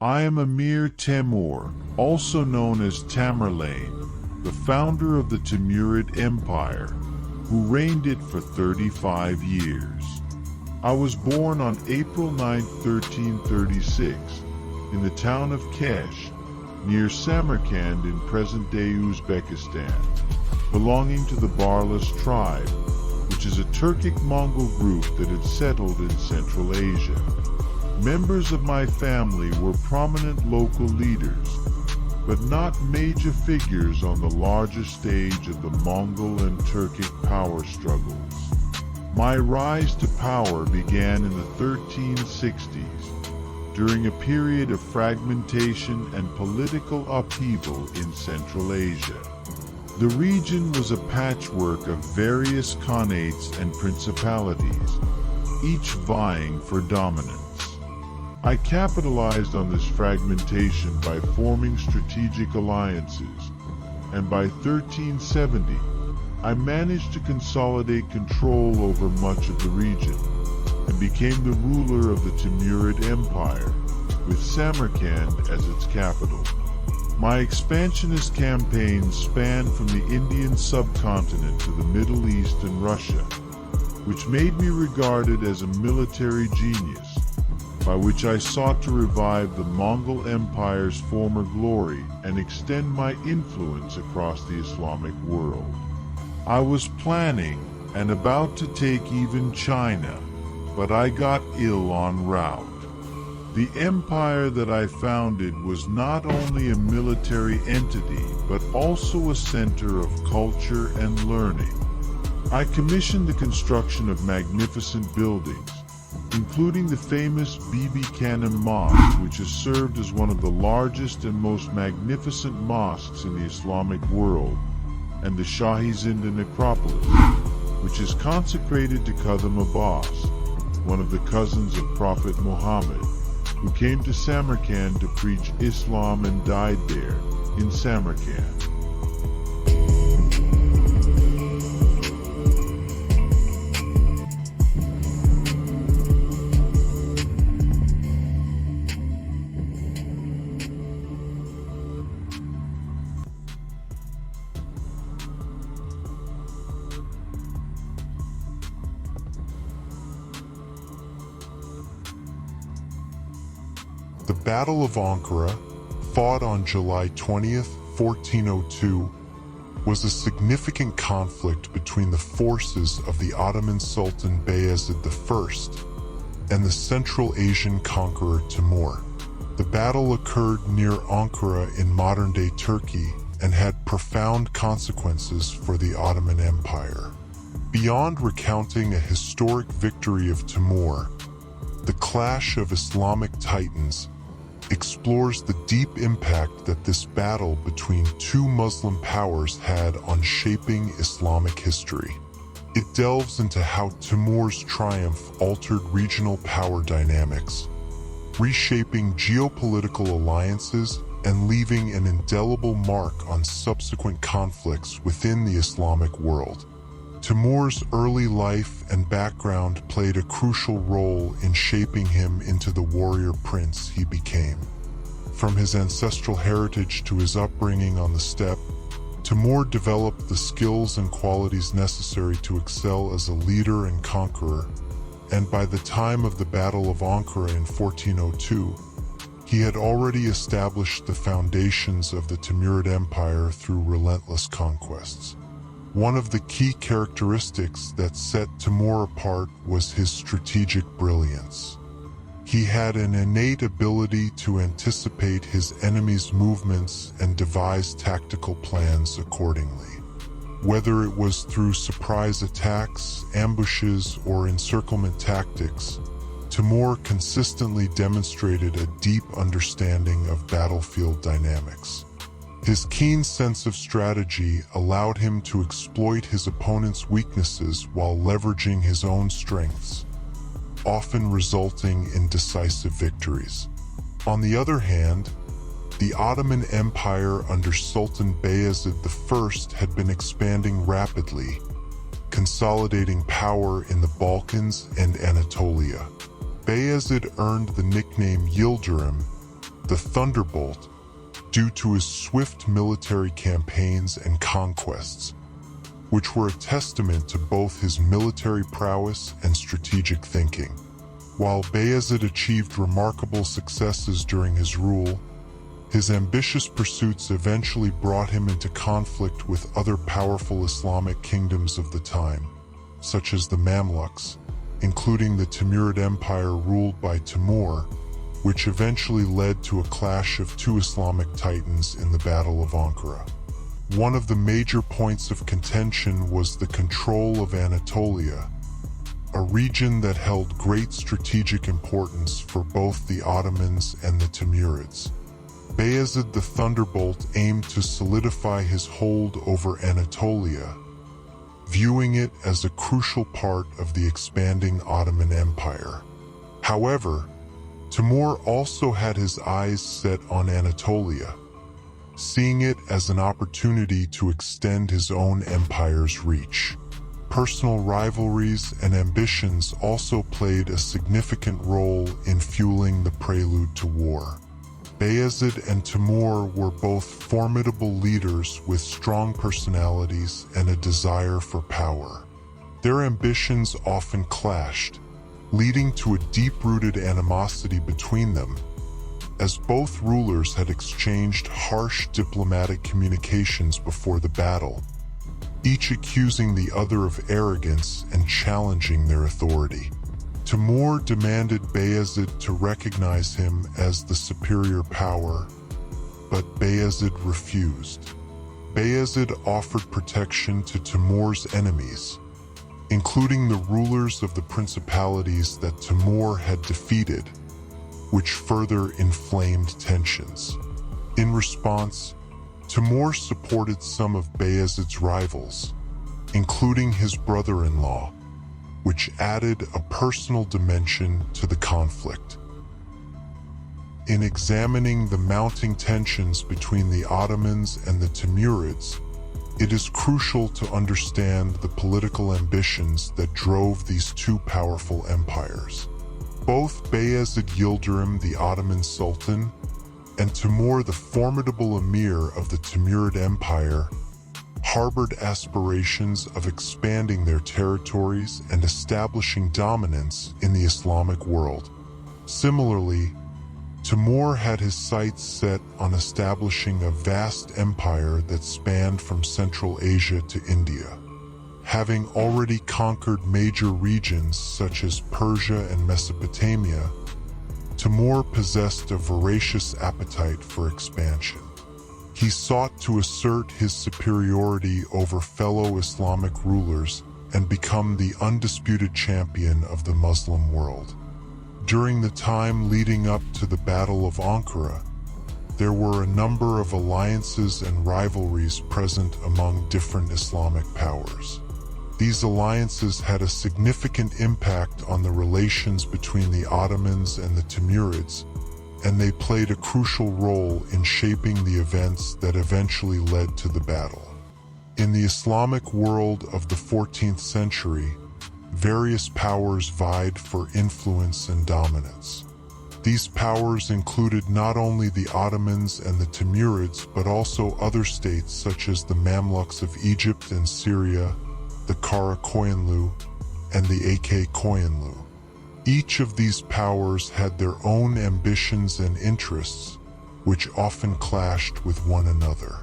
I am Emir Timur, also known as Tamerlane, the founder of the Timurid Empire, who reigned it for 35 years. I was born on April 9, 1336, in the town of Kesh, near Samarkand in present-day Uzbekistan, belonging to the Barlas tribe, which is a Turkic-Mongol group that had settled in Central Asia. Members of my family were prominent local leaders, but not major figures on the larger stage of the Mongol and Turkic power struggles. My rise to power began in the 1360s, during a period of fragmentation and political upheaval in Central Asia. The region was a patchwork of various khanates and principalities, each vying for dominance. I capitalized on this fragmentation by forming strategic alliances, and by 1370, I managed to consolidate control over much of the region, and became the ruler of the Timurid Empire, with Samarkand as its capital. My expansionist campaigns spanned from the Indian subcontinent to the Middle East and Russia, which made me regarded as a military genius, by which I sought to revive the Mongol Empire's former glory and extend my influence across the Islamic world. I was planning and about to take even China, but I got ill en route. The empire that I founded was not only a military entity, but also a center of culture and learning. I commissioned the construction of magnificent buildings, including the famous Bibi Kanem Mosque, which has served as one of the largest and most magnificent mosques in the Islamic world, and the Shahi Zindan Necropolis, which is consecrated to Qatham Abbas, one of the cousins of Prophet Muhammad, who came to Samarkand to preach Islam and died there, in Samarkand. The Battle of Angora, fought on July 20th, 1402, was a significant conflict between the forces of the Ottoman Sultan Bayezid I and the Central Asian conqueror Timur. The battle occurred near Ankara in modern-day Turkey and had profound consequences for the Ottoman Empire. Beyond recounting a historic victory of Timur, the clash of Islamic titans explores the deep impact that this battle between two Muslim powers had on shaping Islamic history. It delves into how Timur's triumph altered regional power dynamics, reshaping geopolitical alliances and leaving an indelible mark on subsequent conflicts within the Islamic world. Timur's early life and background played a crucial role in shaping him into the warrior prince he became. From his ancestral heritage to his upbringing on the steppe, Timur developed the skills and qualities necessary to excel as a leader and conqueror, and by the time of the Battle of Ankara in 1402, he had already established the foundations of the Timurid Empire through relentless conquests. One of the key characteristics that set Timur apart was his strategic brilliance. He had an innate ability to anticipate his enemy's movements and devise tactical plans accordingly. Whether it was through surprise attacks, ambushes, or encirclement tactics, Timur consistently demonstrated a deep understanding of battlefield dynamics. His keen sense of strategy allowed him to exploit his opponent's weaknesses while leveraging his own strengths, often resulting in decisive victories. On the other hand, the Ottoman Empire under Sultan Bayezid I had been expanding rapidly, consolidating power in the Balkans and Anatolia. Bayezid earned the nickname Yildirim, the Thunderbolt, due to his swift military campaigns and conquests, which were a testament to both his military prowess and strategic thinking. While Bayezid achieved remarkable successes during his rule, his ambitious pursuits eventually brought him into conflict with other powerful Islamic kingdoms of the time, such as the Mamluks, including the Timurid Empire ruled by Timur, which eventually led to a clash of two Islamic titans in the Battle of Ankara. One of the major points of contention was the control of Anatolia, a region that held great strategic importance for both the Ottomans and the Timurids. Bayezid the Thunderbolt aimed to solidify his hold over Anatolia, viewing it as a crucial part of the expanding Ottoman Empire. However, Timur also had his eyes set on Anatolia, seeing it as an opportunity to extend his own empire's reach. Personal rivalries and ambitions also played a significant role in fueling the prelude to war. Bayezid and Timur were both formidable leaders with strong personalities and a desire for power. Their ambitions often clashed, leading to a deep-rooted animosity between them, as both rulers had exchanged harsh diplomatic communications before the battle, each accusing the other of arrogance and challenging their authority. Timur demanded Bayezid to recognize him as the superior power, but Bayezid refused. Bayezid offered protection to Timur's enemies, including the rulers of the principalities that Timur had defeated, which further inflamed tensions. In response, Timur supported some of Bayezid's rivals, including his brother-in-law, which added a personal dimension to the conflict. In examining the mounting tensions between the Ottomans and the Timurids, it is crucial to understand the political ambitions that drove these two powerful empires. Both Bayezid Yildirim, the Ottoman Sultan, and Timur, the formidable Emir of the Timurid Empire, harbored aspirations of expanding their territories and establishing dominance in the Islamic world. Similarly, Timur had his sights set on establishing a vast empire that spanned from Central Asia to India. Having already conquered major regions such as Persia and Mesopotamia, Timur possessed a voracious appetite for expansion. He sought to assert his superiority over fellow Islamic rulers and become the undisputed champion of the Muslim world. During the time leading up to the Battle of Ankara, there were a number of alliances and rivalries present among different Islamic powers. These alliances had a significant impact on the relations between the Ottomans and the Timurids, and they played a crucial role in shaping the events that eventually led to the battle. In the Islamic world of the 14th century, various powers vied for influence and dominance. These powers included not only the Ottomans and the Timurids, but also other states such as the Mamluks of Egypt and Syria, the Kara Koyunlu, and the AK Koyunlu. Each of these powers had their own ambitions and interests, which often clashed with one another.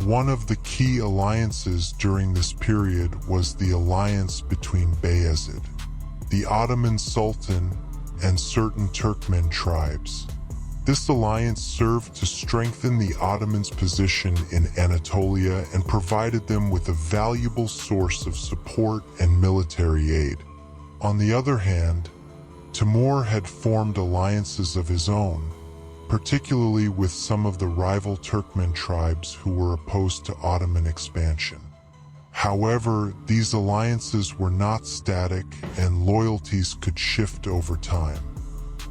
One of the key alliances during this period was the alliance between Bayezid, the Ottoman Sultan, and certain Turkmen tribes. This alliance served to strengthen the Ottomans' position in Anatolia and provided them with a valuable source of support and military aid. On the other hand, Timur had formed alliances of his own, particularly with some of the rival Turkmen tribes who were opposed to Ottoman expansion. However, these alliances were not static and loyalties could shift over time.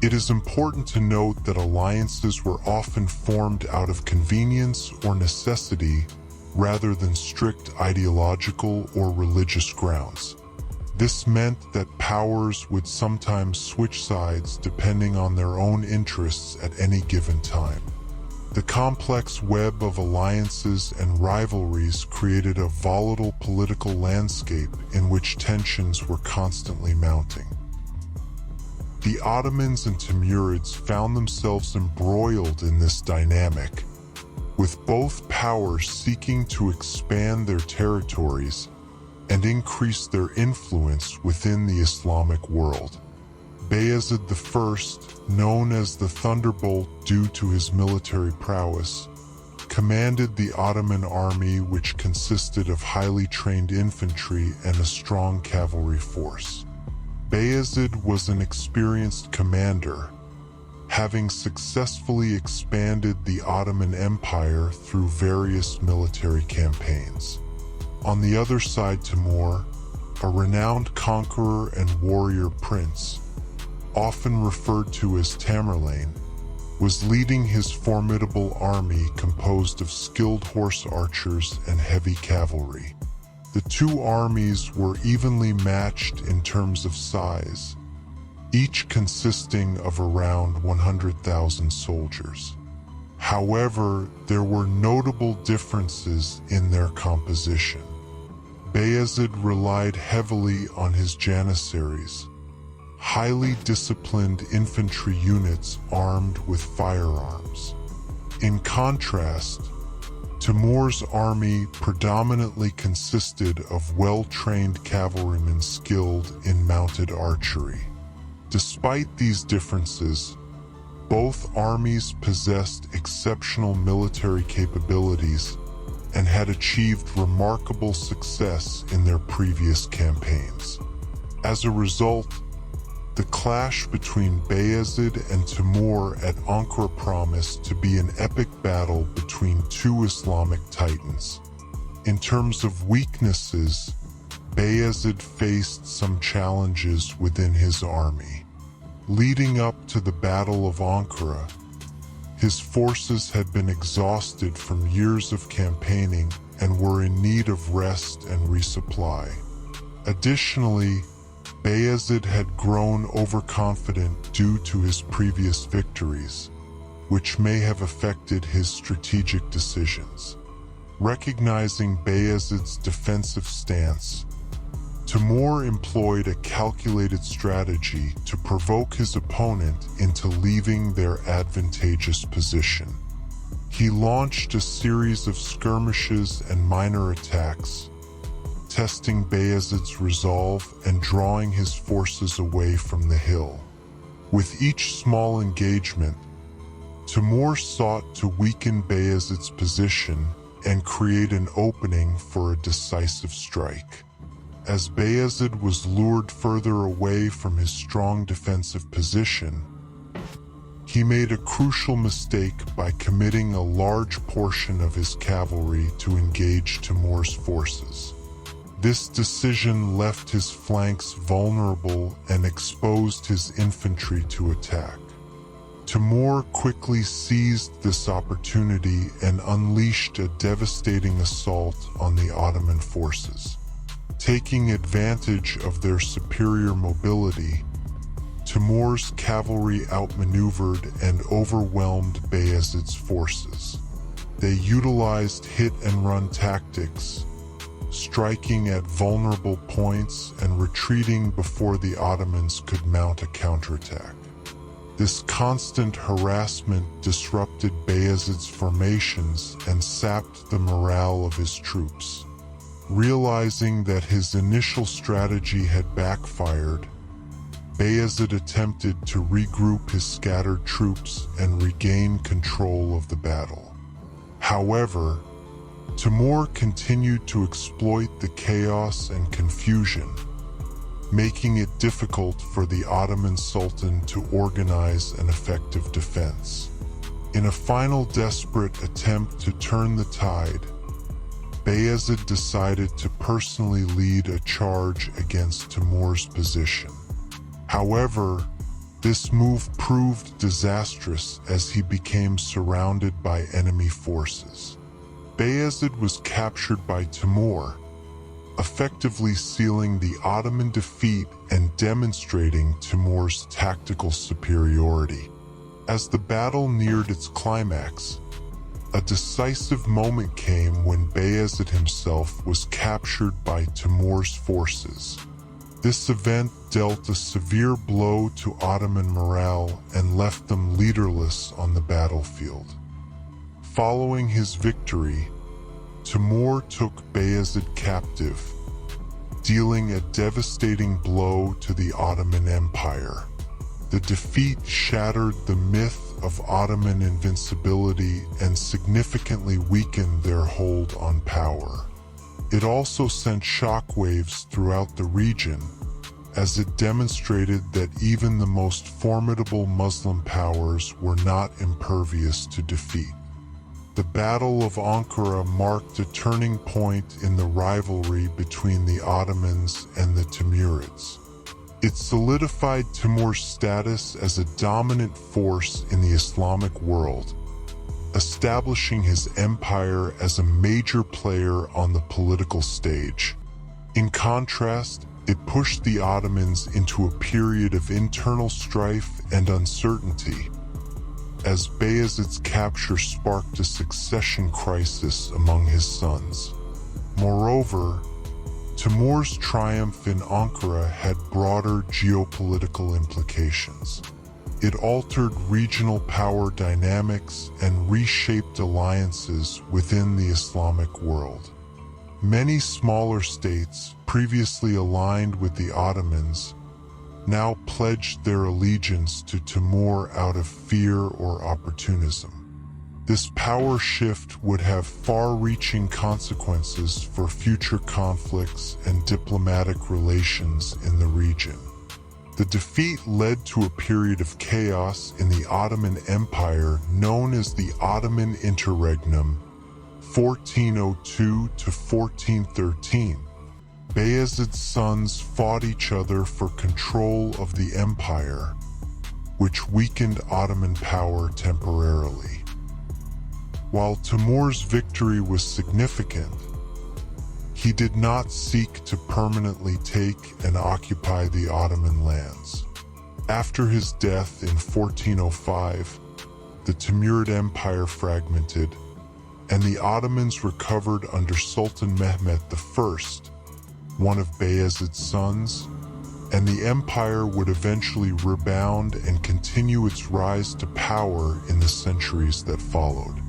It is important to note that alliances were often formed out of convenience or necessity rather than strict ideological or religious grounds. This meant that powers would sometimes switch sides depending on their own interests at any given time. The complex web of alliances and rivalries created a volatile political landscape in which tensions were constantly mounting. The Ottomans and Timurids found themselves embroiled in this dynamic, with both powers seeking to expand their territories and increase their influence within the Islamic world. Bayezid I, known as the Thunderbolt due to his military prowess, commanded the Ottoman army, which consisted of highly trained infantry and a strong cavalry force. Bayezid was an experienced commander, having successfully expanded the Ottoman Empire through various military campaigns. On the other side, Timur, a renowned conqueror and warrior prince, often referred to as Tamerlane, was leading his formidable army composed of skilled horse archers and heavy cavalry. The two armies were evenly matched in terms of size, each consisting of around 100,000 soldiers. However, there were notable differences in their composition. Bayezid relied heavily on his janissaries, highly disciplined infantry units armed with firearms. In contrast, Timur's army predominantly consisted of well-trained cavalrymen skilled in mounted archery. Despite these differences, both armies possessed exceptional military capabilities and had achieved remarkable success in their previous campaigns. As a result, the clash between Bayezid and Timur at Ankara promised to be an epic battle between two Islamic titans. In terms of weaknesses, Bayezid faced some challenges within his army. Leading up to the Battle of Ankara, his forces had been exhausted from years of campaigning and were in need of rest and resupply. Additionally, Bayezid had grown overconfident due to his previous victories, which may have affected his strategic decisions. Recognizing Bayezid's defensive stance, Timur employed a calculated strategy to provoke his opponent into leaving their advantageous position. He launched a series of skirmishes and minor attacks, testing Bayezid's resolve and drawing his forces away from the hill. With each small engagement, Timur sought to weaken Bayezid's position and create an opening for a decisive strike. As Bayezid was lured further away from his strong defensive position, he made a crucial mistake by committing a large portion of his cavalry to engage Timur's forces. This decision left his flanks vulnerable and exposed his infantry to attack. Timur quickly seized this opportunity and unleashed a devastating assault on the Ottoman forces. Taking advantage of their superior mobility, Timur's cavalry outmaneuvered and overwhelmed Bayezid's forces. They utilized hit-and-run tactics, striking at vulnerable points and retreating before the Ottomans could mount a counterattack. This constant harassment disrupted Bayezid's formations and sapped the morale of his troops. Realizing that his initial strategy had backfired, Bayezid attempted to regroup his scattered troops and regain control of the battle. However, Timur continued to exploit the chaos and confusion, making it difficult for the Ottoman Sultan to organize an effective defense. In a final desperate attempt to turn the tide, Bayezid decided to personally lead a charge against Timur's position. However, this move proved disastrous as he became surrounded by enemy forces. Bayezid was captured by Timur, effectively sealing the Ottoman defeat and demonstrating Timur's tactical superiority. As the battle neared its climax, a decisive moment came when Bayezid himself was captured by Timur's forces. This event dealt a severe blow to Ottoman morale and left them leaderless on the battlefield. Following his victory, Timur took Bayezid captive, dealing a devastating blow to the Ottoman Empire. The defeat shattered the myth of Ottoman invincibility and significantly weakened their hold on power. It also sent shockwaves throughout the region, as it demonstrated that even the most formidable Muslim powers were not impervious to defeat. The Battle of Ankara marked a turning point in the rivalry between the Ottomans and the Timurids. It solidified Timur's status as a dominant force in the Islamic world, establishing his empire as a major player on the political stage. In contrast, it pushed the Ottomans into a period of internal strife and uncertainty, as Bayezid's capture sparked a succession crisis among his sons. Moreover, Timur's triumph in Ankara had broader geopolitical implications. It altered regional power dynamics and reshaped alliances within the Islamic world. Many smaller states, previously aligned with the Ottomans, now pledged their allegiance to Timur out of fear or opportunism. This power shift would have far-reaching consequences for future conflicts and diplomatic relations in the region. The defeat led to a period of chaos in the Ottoman Empire known as the Ottoman Interregnum, 1402 to 1413. Bayezid's sons fought each other for control of the empire, which weakened Ottoman power temporarily. While Timur's victory was significant, he did not seek to permanently take and occupy the Ottoman lands. After his death in 1405, the Timurid Empire fragmented, and the Ottomans recovered under Sultan Mehmed I, one of Bayezid's sons, and the empire would eventually rebound and continue its rise to power in the centuries that followed.